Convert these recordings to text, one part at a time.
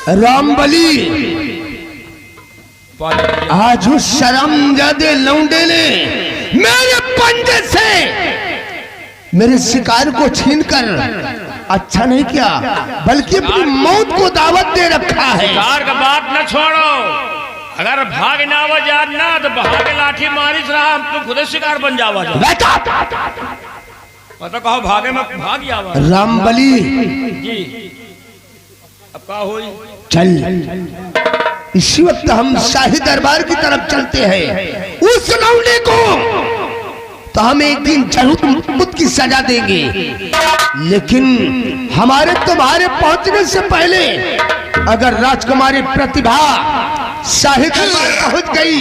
रामबली, आज उस शर्मजादे लौंडे ने मेरे पंजे से मेरे शिकार को छीनकर अच्छा नहीं किया, बल्कि अपनी मौत को दावत दे रखा है। शिकार का बात न छोड़ो, अगर भाग ना आवाज ना तो भाग लाठी मारिस रहा, हम तो खुद शिकार बन जावा। पता कहो भागे में भाग आवा। रामबली जी, अब क्या हुई? चल, इसी वक्त हम शाही दरबार की तरफ चलते हैं। उस लौंडे को तो हम एक दिन जरूर मौत की सजा देंगे, लेकिन हमारे तुम्हारे पहुंचने से पहले अगर राजकुमारी प्रतिभा शाही दरबार पहुंच गई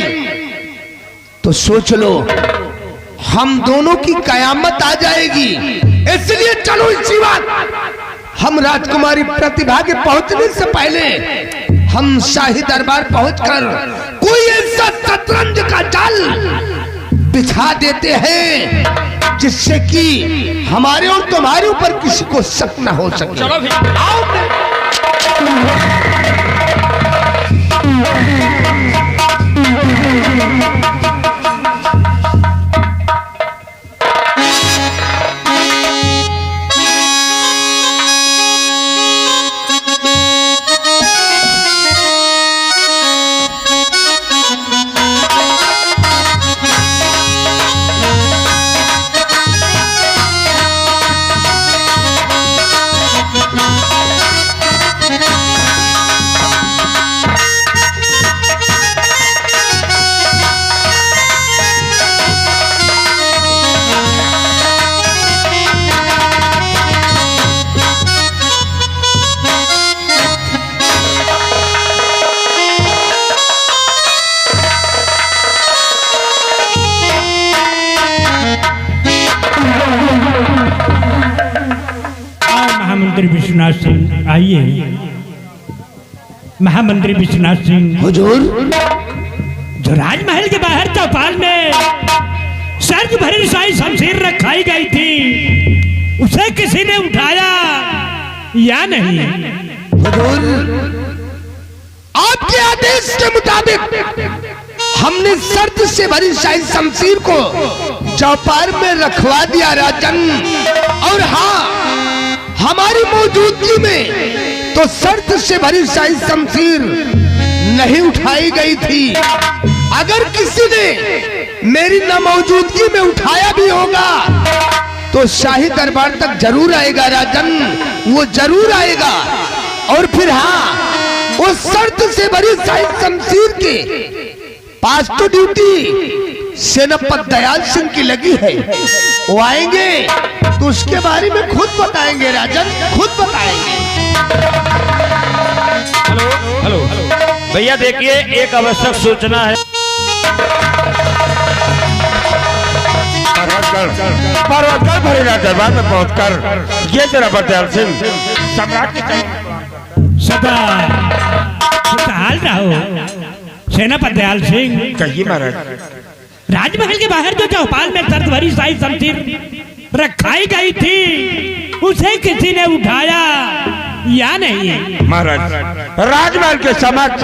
तो सोच लो हम दोनों की कयामत आ जाएगी। इसलिए चलो इसी वक्त हम राजकुमारी प्रतिभा के पहुंचने से पहले हम शाही दरबार पहुंचकर कोई ऐसा शतरंज का जाल बिछा देते हैं जिससे कि हमारे और तुम्हारे ऊपर किसी को शक न हो सके। चलो भी आओ। महामंत्री विश्वनाथ सिंह, आइए। महामंत्री विश्वनाथ सिंह, हुजूर, जो राजमहल के बाहर चौपाल में सर्द भरी शाही शमशीर रखाई गई थी, उसे किसी ने उठाया या नहीं? हुजूर, आपके आदेश के मुताबिक हमने शर्त से भरी शाही शमशीर को चौपाल में रखवा दिया राजन। और हाँ, हमारी मौजूदगी में तो शर्त से भरी शाही शमशीर नहीं उठाई गई थी। अगर किसी ने मेरी नामौजूदगी में उठाया भी होगा तो शाही दरबार तक जरूर आएगा राजन, वो जरूर आएगा। और फिर हाँ, उस शर्त से भरी शाही शमशीर के पास तो ड्यूटी सेनापति दयाल सिंह की लगी है। वो आएंगे तो उसके बारे में खुद बताएंगे राजन, खुद बताएंगे। हेलो हेलो भैया, देखिए एक आवश्यक सूचना है। परवतगढ़ भरेला दरबार में पहुंचकर ये जरा दयाल सिंह सम्राट के सदा खुशहाल रहो सेनापति दयाल सिंह। कहिए महाराज। राजमहल के बाहर जो चौपाल में सर्द भरी शाही शमशीर रखाई गई थी, उसे किसी ने उठाया या नहीं? महाराज, राजमहल के समक्ष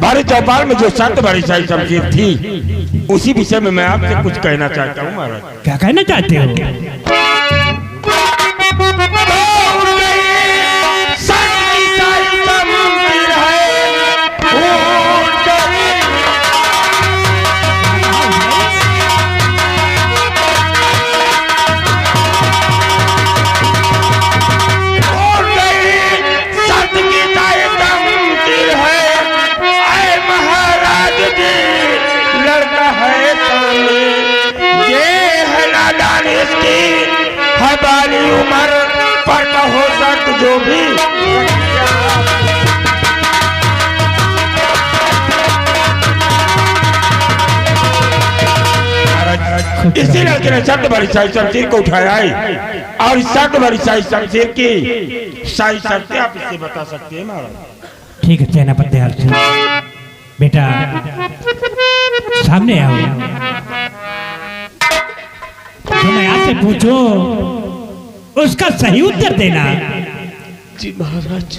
भारी चौपाल में जो शर्त भरी शाही शमशीर थी, उसी विषय में मैं आपसे कुछ कहना चाहता हूँ महाराज। क्या कहना चाहते हो? बाली उम्र पर हो शर्त जो भी इसी लड़के ने शर्त भरी शाही शमशीर को उठाया है, और इस शर्त भरी शाही शमशीर की शाही शर्तें आप इससे बता सकते हैं महाराज। ठीक है सेनापति दयाल सिंह, बेटा सामने आओ। जो मैं आपसे पूछूं उसका सही उत्तर देना। जी महाराज।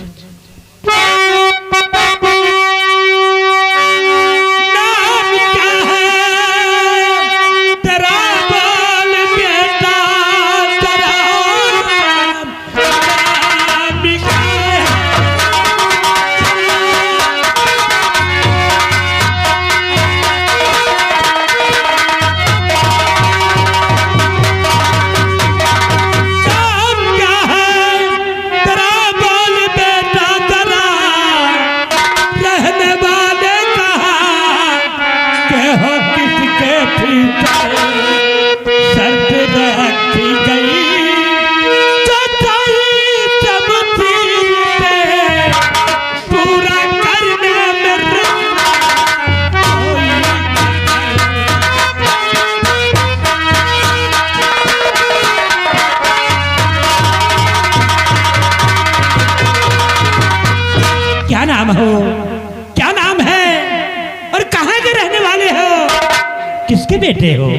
हो? क्या नाम है और कहाँ के रहने वाले हो? किसके बेटे हो?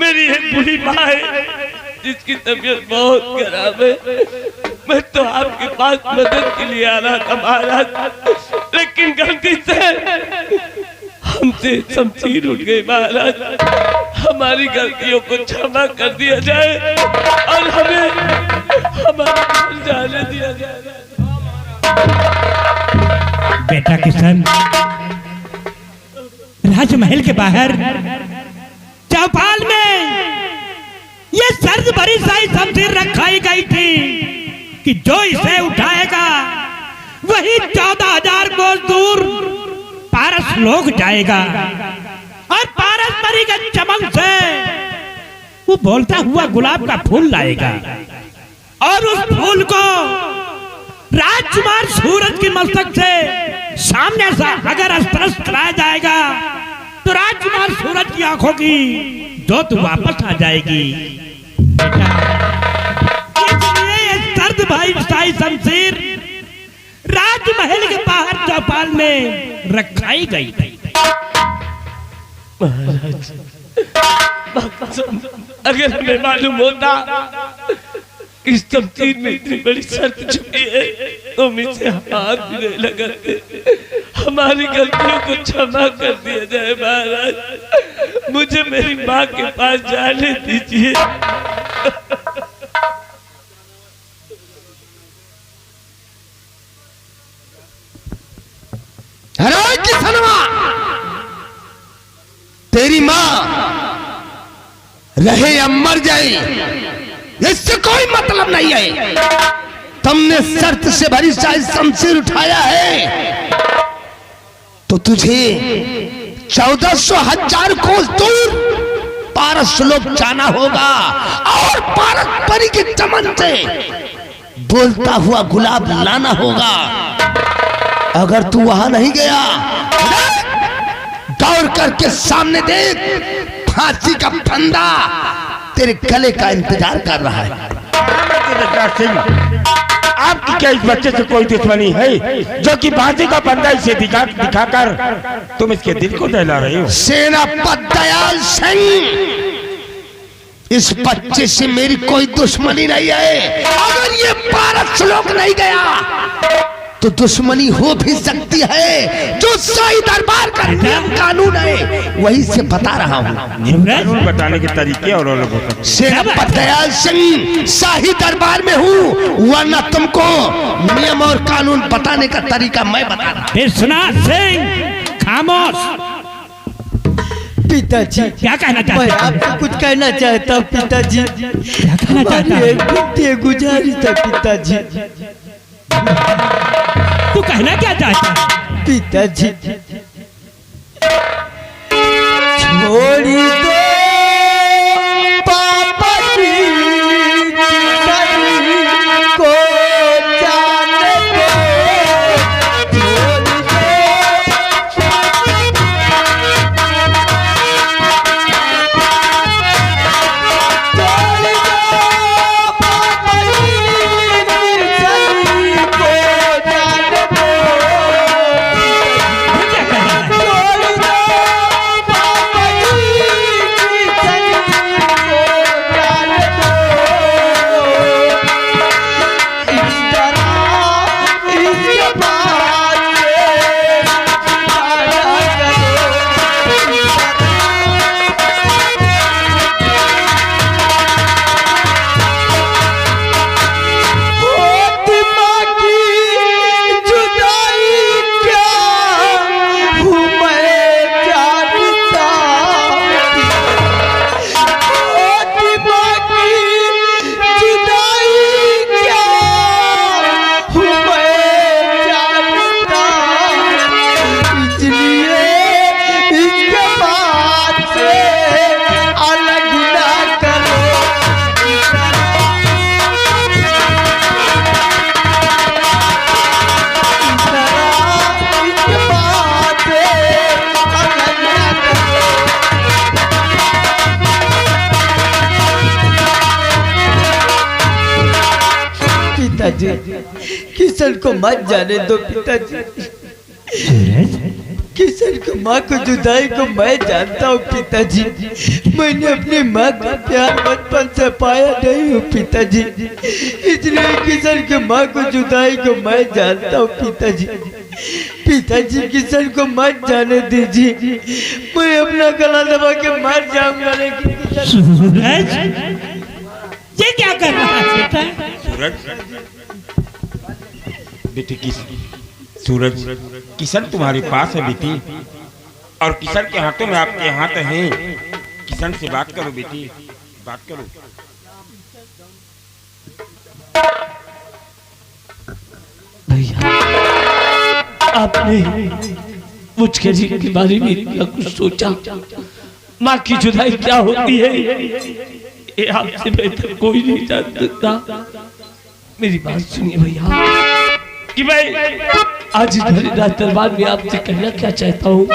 मेरी एक बूढ़ी माँ है जिसकी तबीयत बहुत खराब है। मैं तो आपके पास मदद के लिए आ रहा था महाराज, लेकिन गलती से हमसे शमशीर उठ गई महाराज। हमारी गलतियों को क्षमा कर दिया जाए और हमें हमारे घर जाने दिया जाए। बेटा किशन, राजमहल के बाहर चौपाल में ये सर्द भरी साई शमशीर रखाई गई थी कि जो इसे उठाएगा वही 14,000 कोस दूर पारस लोक जाएगा और पारस परी के चमन से वो बोलता हुआ गुलाब का फूल लाएगा और उस फूल को राजकुमार सूरज की मस्तक से सामने से अगर स्पर्श कराया जाएगा तो राजकुमार सूरज की आंखों की जोत वापस आ जाएगी। बेटा, इसलिए सर्द भाई साई शमशीर राजमहल के बाहर चौपाल में रखाई गई थी। महाराज, अगर हमें मालूम होता कि इस शमशीर में इतनी बड़ी शर्त छुपी है तो हम इसे हाथ भी नहीं लगाते। हमारी गलतियों को क्षमा कर दिया जाए महाराज। मुझे मेरी माँ के पास जाने दीजिए। अरे किसनवा, तेरी माँ रहे या मर जाए इससे कोई मतलब नहीं है। तुमने शर्त से भरी साई शमशीर उठाया है तो तुझे 1400,000 कोस दूर पारस लोक जाना होगा और पारस परी के चमन से बोलता हुआ गुलाब लाना होगा। अगर तू वहां नहीं गया, दौड़ करके सामने देख, फांसी का फंदा तेरे गले का इंतजार कर रहा है। आपकी क्या इस बच्चे से कोई दुश्मनी है जो कि फांसी का फंदा इसे दिखाकर तुम इसके दिल को दहला रहे हो? सेनापति दयाल सिंह, इस बच्चे से मेरी कोई दुश्मनी नहीं है। अगर ये पारस लोक नहीं गया तो दुश्मनी हो भी सकती है। जो शाही दरबार का नियम कानून है वही से बता रहा हूँ। कानून बताने के तरीके और अलग होते हैं। सेनापति दयाल सिंह शाही दरबार में हूँ, वरना तुमको नियम और कानून बताने का तरीका मैं बता रहा हूँ। विश्वनाथ सिंह, खामोश। पिताजी, क्या कहना चाहते मैं हैं? आपको कुछ कहना चाहता हूँ पिताजी। क्या कहना चाहता हमारी है? एक विनती गुजारिश है पिताजी। तू कहना क्या चाहता है? पिताजी, छोड़ी दो पिताजी, किशन को मत जाने दो पिताजी। किशन को माँ को जुदाई को मैं जानता हूँ पिताजी। मैंने अपनी माँ का प्यार बचपन से पाया नहीं हूँ पिताजी, इसलिए किशन के माँ को जुदाई को मैं जानता हूँ पिताजी। पिताजी किशन को मत जाने दीजिए, मैं अपना गला दबा के मर जाऊंगा। लेकिन सूरज, ये क्या कर रहा है बेटा? सूरज बेटी सूरज, किशन तुम्हारे पास है बेटी, और किशन के हाथों में आपके हाथ हैं। किशन से बात करो बेटी, बात करो। भैया, आपने मुझके जी के बारे में इतना कुछ सोचा? माँ की जुदाई क्या होती है ये आपसे बेहतर कोई नहीं जान सकता। मेरी बात सुनिए भैया, कि मैं आज राज दरबार में आपसे कहना क्या चाहता हूँ।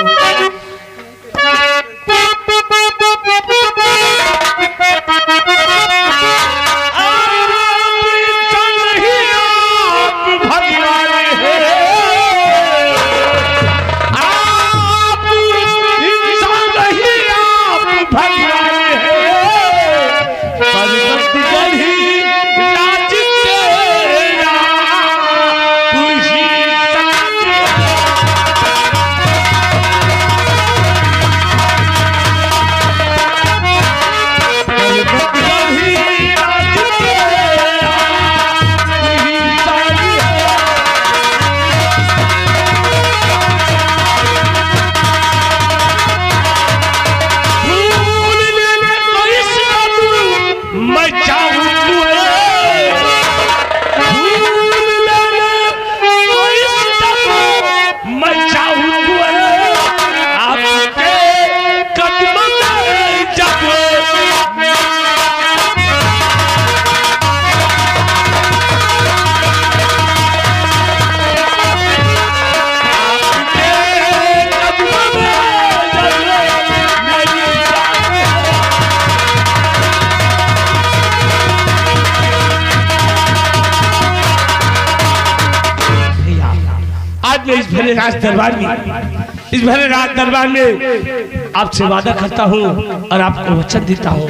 इस भरे राज दरबार में आपसे वादा करता हूँ और आपको वचन देता हूँ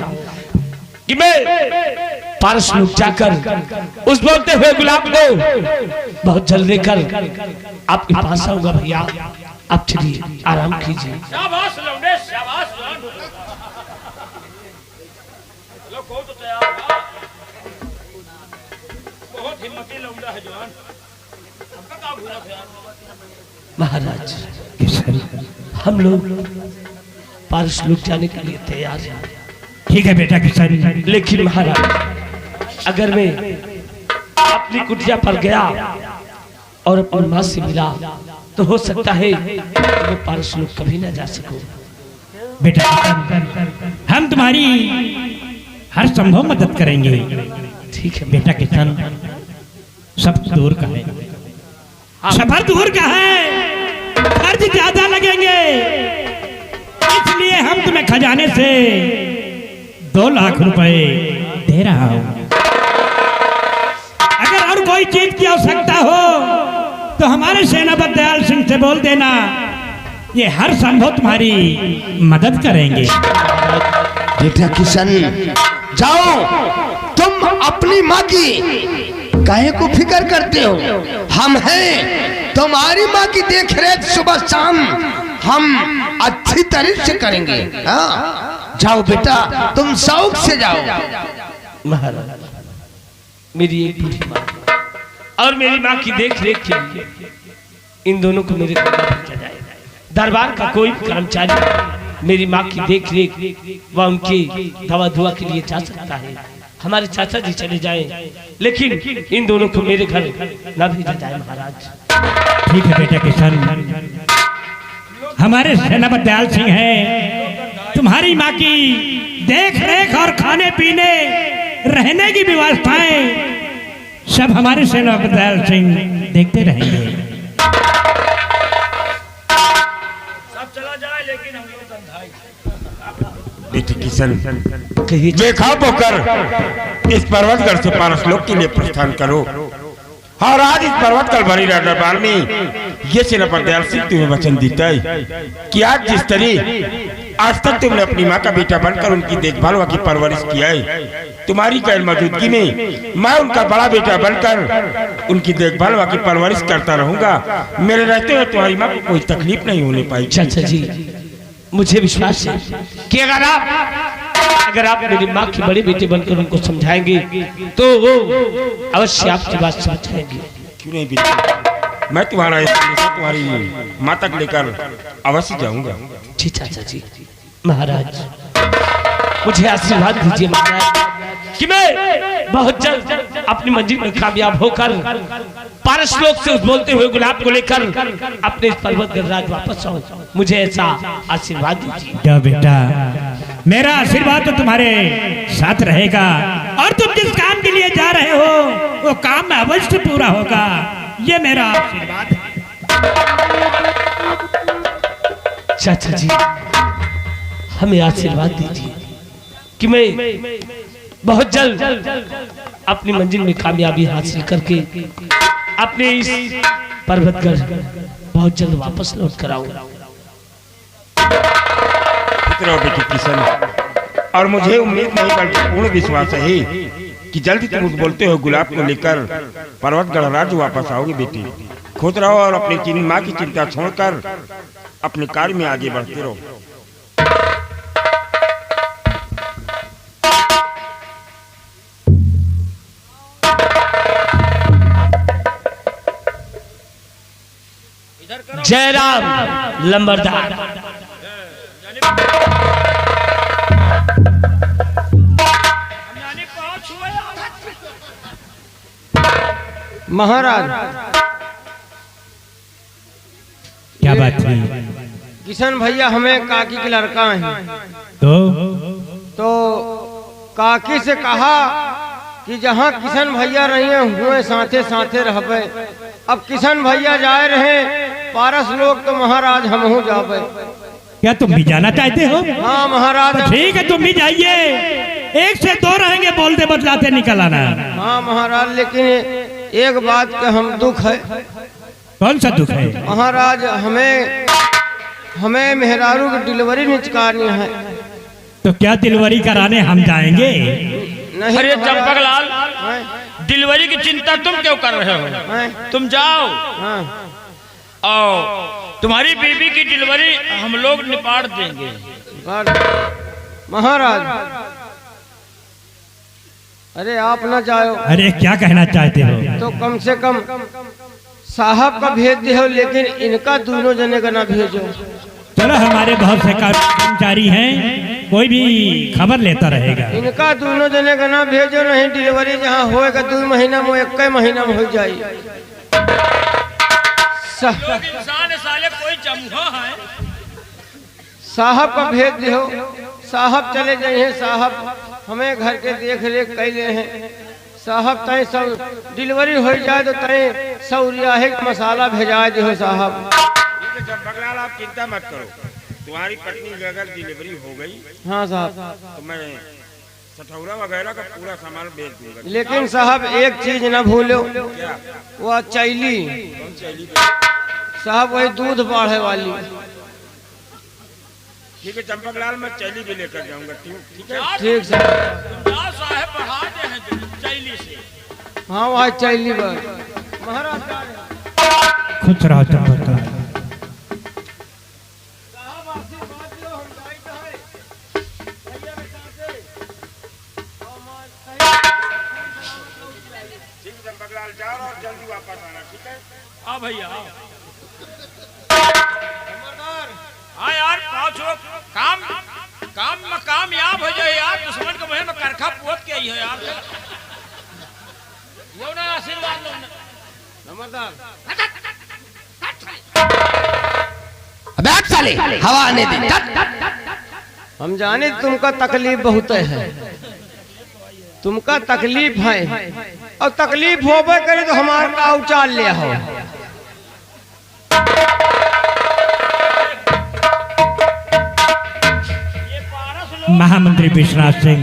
कि मैं पारस लोग जाकर उस बोलते हुए गुलाब को बहुत जल्द लेकर आपके पास आऊंगा। भैया आप चलिए, आराम कीजिए। शाबाश लौंडे, शाबाश लोग तो तैयार था। बहुत हिम्मती लौंडा है जवान। महाराज हम लोग पारस लोग जाने के लिए तैयार हैं। ठीक है बेटा किशन, लेकिन महाराज अगर मैं अपनी कुटिया पर गया और अपनी माँ से मिला तो हो सकता है कि वो पारस लोग कभी ना जा सको। बेटा किशन, हम तुम्हारी हर संभव मदद करेंगे। ठीक है बेटा किशन, सब दूर का है, सफर दूर का है, खर्च ज्यादा लगेंगे, इसलिए हम तुम्हें खजाने से 2 लाख रुपए दे रहा हूं। अगर और कोई चीज की आवश्यकता हो तो हमारे सेनापति दयाल सिंह से बोल देना, ये हर संभव तुम्हारी मदद करेंगे। बेटा किशन, जाओ, तुम अपनी माँ की काहे को फिक्र करते हो? हम हैं, तुम्हारी माँ की देखरेख सुबह शाम हम अच्छी तरह से करेंगे। हाँ, जाओ बेटा, तुम शौक से जाओ। महाराज मेरी एक बूढ़ी माँ और मेरी माँ की देख रेख के लिए इन दोनों को मेरे दरबार भेजा जाए। दरबार का कोई कर्मचारी मेरी माँ की देख रेख व उनकी दवा दुआ के लिए जा सकता है। हमारे चाचा जी चले जाएं, लेकिन इन दोनों को मेरे घर न भेजा जाए महाराज। ठीक है बेटा किशन, हमारे सेनापति दयाल सिंह हैं, तुम्हारी माँ की देख रेख और खाने पीने रहने की व्यवस्थाएं सब हमारे सेनापति दयाल सिंह देखते रहेंगे। सब चला जाए लेकिन हम लोग धंधाई। बेटी किशन, बेखौफ होकर इस पर्वतगढ़ से पारस लोक के लिए प्रस्थान करो। और आज इस पर्वत कलभरी दरबार में ये सेना दयाल सिंह तुम्हें वचन देता है कि आज जिस तरह आज तक तुमने अपनी माँ का बेटा बनकर उनकी देखभाल व की परवरिश किया है, तुम्हारी गैर मौजूदगी में मैं उनका बड़ा बेटा बनकर उनकी देखभाल व की परवरिश करता रहूंगा। मेरे रहते हुए तुम्हारी माँ को कोई तकलीफ नहीं होने पाएगी। चाचा जी, मुझे विश्वास है कि अगर आप मेरी माँ की बड़ी बेटी बनकर उनको समझाएंगे तो वो अवश्य आपकी बात समझाएंगे। क्यों नहीं बेटी, मैं तुम्हारा तुम्हारी माँ तक लेकर अवश्य जाऊंगा। जी चाचा जी। महाराज, मुझे आशीर्वाद दीजिए महाराज कि मैं बहुत जल्द अपनी मंजिल में कामयाब होकर पारस लोक से बोलते हुए गुलाब को लेकर अपने इस पर्वत गजराज वापस आऊं। मुझे ऐसा आशीर्वाद दीजिए। क्या बेटा, मेरा आशीर्वाद तो तुम्हारे साथ रहेगा और तुम जिस काम के लिए जा रहे हो वो काम में अवश्य पूरा होगा, ये मेरा आशीर्वाद है। चाचा जी, हमें आशीर्वाद दीजिए कि मैं बहुत जल्द अपनी मंजिल में कामयाबी हासिल करके अपने इस पर्वतगढ़ बहुत जल्द वापस लौट कर आऊंगा। बेटी किशन, और मुझे उम्मीद नहीं बल्कि पूर्ण विश्वास है कि जल्दी तुम बोलते हो गुलाब को लेकर पर्वतगढ़ राज्य वापस आओगे। बेटी खुद रहो और अपनी माँ की चिंता छोड़कर अपने कार्य में आगे बढ़ते रहो। जयराम लंबरदार। महाराज, क्या बात थी? किशन भैया हमें काकी के लड़का हैं, तो काकी से कहा कि जहाँ किशन भैया रहिए हुए साथे साथे रहबे। अब किशन भैया जाए रहे पारस लोग, तो महाराज हम हो जाबे। क्या तुम भी जाना चाहते हो? हाँ महाराज। तो ठीक है, तुम भी जाइए, 1 से 2 रहेंगे, बोलते बतलाते निकल आना। हाँ महाराज, लेकिन एक बात का हम दुख है। कौन सा दुख है? महाराज, हमें मेहरारू की डिलीवरी निचकारनी है। तो क्या डिलीवरी कराने हम जाएंगे? नहीं। अरे चंपक लाल, डिलीवरी की चिंता तुम क्यों कर रहे हो? तुम जाओ और तुम्हारी बीबी की डिलीवरी हम लोग निपाट देंगे। महाराज, अरे आप ना जाओ। अरे क्या कहना चाहते हो? तो कम से कम साहब का भेज दो, लेकिन इनका दोनों जने का ना भेजो। चलो, हमारे बहुत से कर्मचारी हैं, कोई भी खबर लेता रहेगा। इनका दोनों जने का ना भेजो, नहीं डिलीवरी जहाँ होएगा 2 महीना में 1 महीना में हो जाए। इंसान साले कोई जमुहा है। साहब का भेज दो, साहब चले जाइए। साहब हमें घर के देख रेख कैले हैं। साहब तय सब डिलीवरी हो जाए तो तय सौरियाहे मसाला भेजा दो साहब। बगलाल, आप चिंता मत करो, तुम्हारी पत्नी की अगर डिलीवरी हो गई, हाँ साहब, तो मैं सठौरा वगैरह का पूरा सामान भेज दूंगा। लेकिन साहब एक चीज ना भूलो, वो चैली साहब, वही दूध बाढ़े वाली। ठीक है चंपकलाल, मैं चैली भी लेकर जाऊंगा। ठीक है, ठीक साहब। साहब बढ़ा दे हैं चैली से। हाँ, वहाँ चैली महाराज खुश रहो चंपक। जाओ और जल्दी वापस आना। ठीक है? हाँ भैया। हाँ यार, पाँचों काम में कामयाब हो जाए यार। दुश्मन को मुँह में करखा पोत के आई हो यार। यो ना आशीर्वाद लो नंबरदार। बैठ साले, हवा आने दे। हम जाने तुमका तकलीफ बहुत है, तुमका तकलीफ है, और तकलीफ होबे करे तो हमारे का उचाल ले हो। महामंत्री विश्वनाथ सिंह।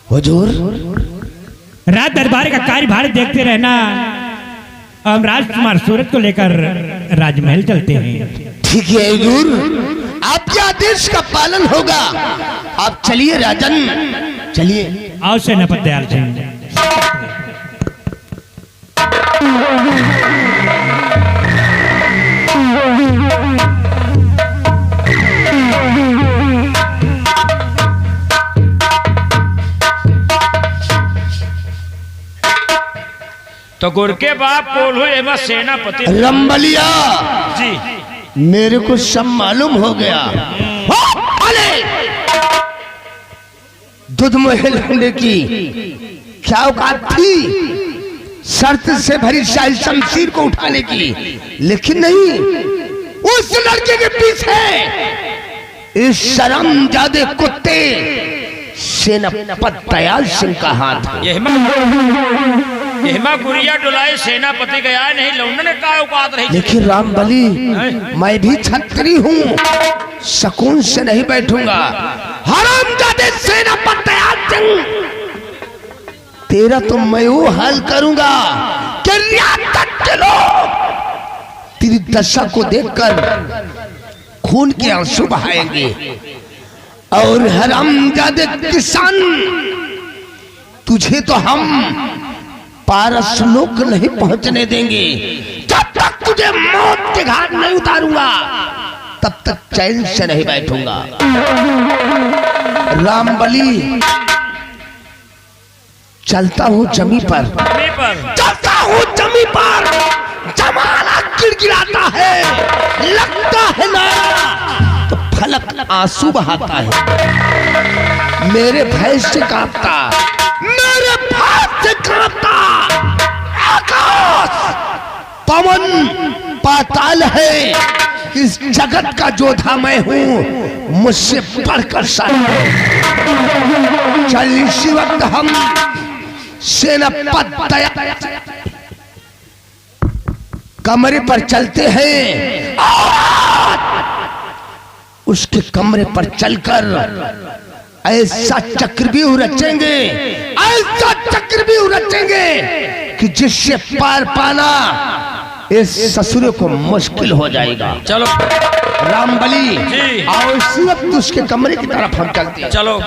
हुजूर, रात दरबार का कार्यभार देखते रहना। हम राजकुमार सूरत को लेकर राजमहल चलते हैं। ठीक है हुजूर, आपके आदेश का पालन होगा। आप चलिए राजन, चलिए। आओ सेनापति दयाल सिंह। तो गुर के बाप बोल हुए एवं सेनापति रंबलिया जी, मेरे को सब मालूम हो गया। अरे दूध महल होने की क्या औकात थी शर्त से भरी शाही शमशीर को उठाने की, लेकिन नहीं, उस लड़के के पीछे इस शर्मजादे कुत्ते सेनापति दयाल सिंह का हाथ है। यहमा गुड़िया डुलाए सेनापति गया नहीं, लौंडा ने का औकात रही। लेकिन रामबली, मैं भी छत्री हूँ, सुकून से नहीं बैठूंगा। हरामजादे सेनापति दयाल सिंह, तेरा तो मैं वो हाल करूंगा कि रियासत के लोग तेरी दशा को देखकर खून के आंसू बहाएंगे। और हरामजादे किसान, तुझे तो हम पारस लोक नहीं पहुंचने देंगे। जब तक तुझे मौत के घाट नहीं उतारूंगा, तब तक चैन से नहीं बैठूंगा। रामबली, चलता हूँ जमी पर, चलता हूँ जमी पर। जमाना गिड़गिड़ाता है, लगता है ना तो फलक आंसू बहाता है। मेरे भय से कांपता, मेरे भय से कांपता आकाश, पवन, पाताल है। इस जगत का जोधा मैं हूँ, मुझसे बढ़कर सारा। चल इसी वक्त हम सेनापति दयाल कमरे पर चलते हैं। उसके कमरे पर चलकर ऐसा चक्रव्यूह रचेंगे, ऐसा चक्रव्यूह रचेंगे कि जिससे पार पाना इस ससुर को मुश्किल हो जाएगा। चलो रामबली, जी। आओ इसी वक्त उसके कमरे की तरफ हम चलते हैं। चलो।